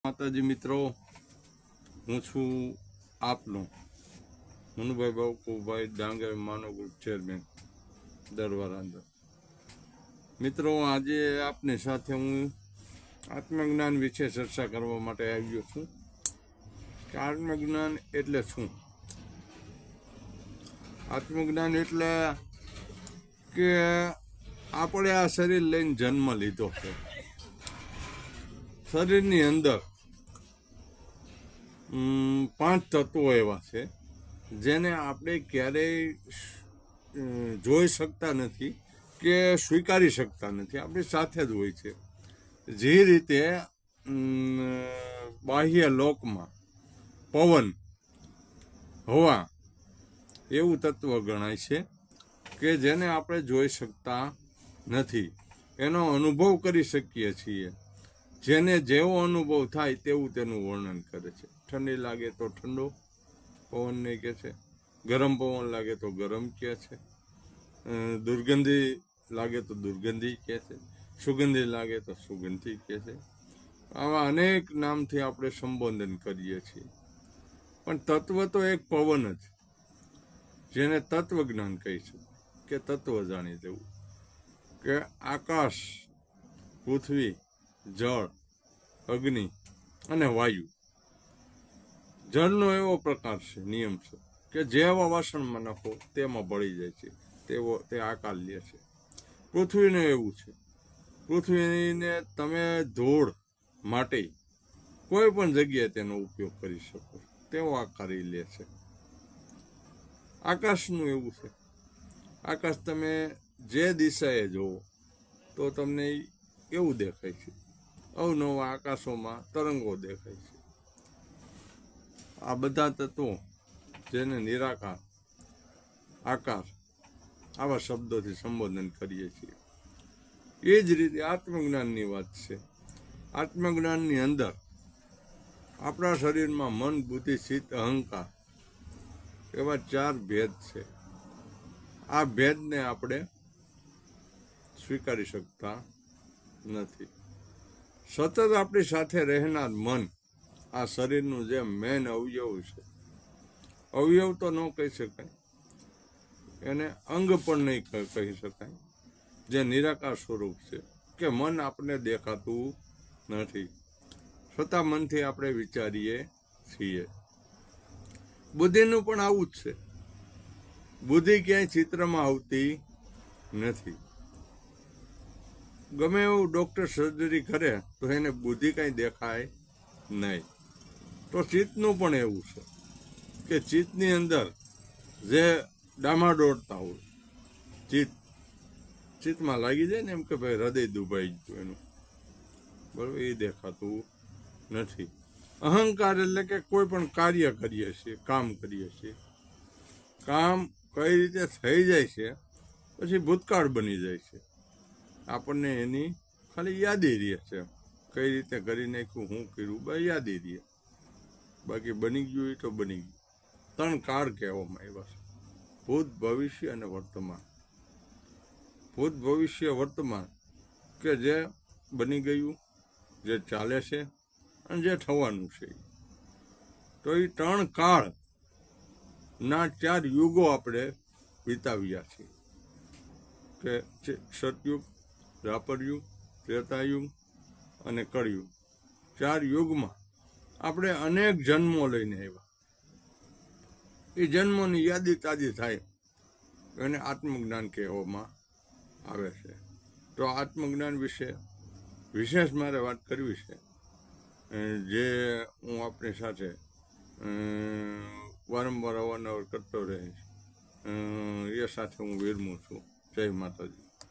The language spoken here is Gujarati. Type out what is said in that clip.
માતાજી મિત્રો, હું છું આપનો મનુભાઈ બાવકુભાઈ ડાંગર માનવ ગ્રુપ ચેરમેન દરવારાંદર. મિત્રો, આજે આપની સાથે હું આત્મજ્ઞાન વિશે ચર્ચા કરવા માટે આવ્યો છું કે આત્મજ્ઞાન એટલે શું. આત્મજ્ઞાન એટલે કે આપણે આ શરીર લઈને જન્મ લીધો છે. શરીરની અંદર 5 તત્વો એવા છે જેને આપણે ક્યારેય જોઈ શકતા નથી કે સ્વીકારી શકતા નથી, આપણી સાથે જ હોય છે. જે રીતે બાહ્ય લોકમાં પવન, હવા એવું તત્વ ગણાય છે કે જેને આપણે જોઈ શકતા નથી, એનો અનુભવ કરી શકીએ છીએ. જેને જેવો અનુભવ થાય તેવું તેનું વર્ણન કરે છે. ઠંડી લાગે તો ઠંડો પવનને કહે છે, ગરમ પવન લાગે તો ગરમ કહે છે, દુર્ગંધી લાગે તો દુર્ગંધી કહે છે, સુગંધી લાગે તો સુગંધી કહે છે. આવા અનેક નામથી આપણે સંબોધન કરીએ છીએ. પણ તત્વ તો એક પવન જ, જેને તત્વજ્ઞાન કહી શકાય કે તત્વ જાણી દેવું. કે આકાશ, પૃથ્વી, જળ, અગ્નિ અને વાયુ. જળનો એવો પ્રકાર છે, નિયમ છે કે જેવા વાસણમાં નાખો તેમાં ભળી જાય છે, તે આકાર લે છે. પૃથ્વીનું એવું છે, પૃથ્વીને તમે ધૂળ, માટી કોઈ પણ જગ્યાએ તેનો ઉપયોગ કરી શકો, તેવો આકાર લે છે. આકાશનું એવું છે, આકાશ તમે જે દિશાએ જોવો તો તમને એવું દેખાય છે. અવનવા આકાશોમાં તરંગો દેખાય છે. આ બધા તત્વો જેને નિરાકાર, આકાર આવા શબ્દોથી સંબોધન કરીએ છીએ. એ જ રીતે આત્મજ્ઞાનની વાત છે. આત્મજ્ઞાનની અંદર આપણા શરીરમાં મન, બુદ્ધિ, ચિત્ત, અહંકાર એવા 4 ભેદ છે. આ ભેદને આપણે સ્વીકારી શકતા નથી. સતત આપણી સાથે રહેનાર મન, આ શરીરનું જે મેન અવયવ છે, અવયવ તો ન કહી શકાય, એને અંગ પણ નહીં કહી શકાય, જે નિરાકાર સ્વરૂપ છે. કે મન આપણે દેખાતું નથી, છતાં મનથી આપણે વિચારીએ છીએ. બુદ્ધિનું પણ આવું જ છે. બુદ્ધિ ક્યાંય ચિત્રમાં આવતી નથી. ગમે એવું ડૉક્ટર સર્જરી કરે તો એને બુદ્ધિ કાંઈ દેખાય નહીં. તો ચિત્તનું પણ એવું છે કે ચિત્તની અંદર જે ડામાડોળતા હોય, ચિત્તમાં લાગી જાય ને, એમ કે ભાઈ હૃદય દુભાઈ ગયું એનું, બરાબર, એ દેખાતું નથી. અહંકાર એટલે કે કોઈ પણ કાર્ય કરીએ છીએ, કામ કરીએ છીએ, કામ કઈ રીતે થઈ જાય છે પછી ભૂતકાળ બની જાય છે. આપણને એની ખાલી યાદી રહે છે, કઈ રીતે કરી નાખ્યું, શું કર્યું, બસ યાદી રહે. બાકી બની ગયું એ તો બની ગયું. 3 કાળ કહેવામાં આવ્યા છે: ભૂત, ભવિષ્ય અને વર્તમાન. ભૂત, ભવિષ્ય, વર્તમાન કે જે બની ગયું, જે ચાલે છે અને જે થવાનું છે. તો એ 3 કાળના 4 યુગો આપણે વિતાવ્યા છે. કે સતયુગ, દ્વાપરયુગ, ત્રેતાયુગ અને કળયુગ. 4 યુગમાં આપણે અનેક જન્મો લઈને આવ્યા. એ જન્મોની યાદી તાજી થાય એને આત્મજ્ઞાન કહેવામાં આવે છે. તો આત્મજ્ઞાન વિશે વિશેષ મારે વાત કરવી છે, જે હું આપણી સાથે વારંવાર અવારનવાર કરતો રહીશ. એ સાથે હું વિરમું છું. જય માતાજી.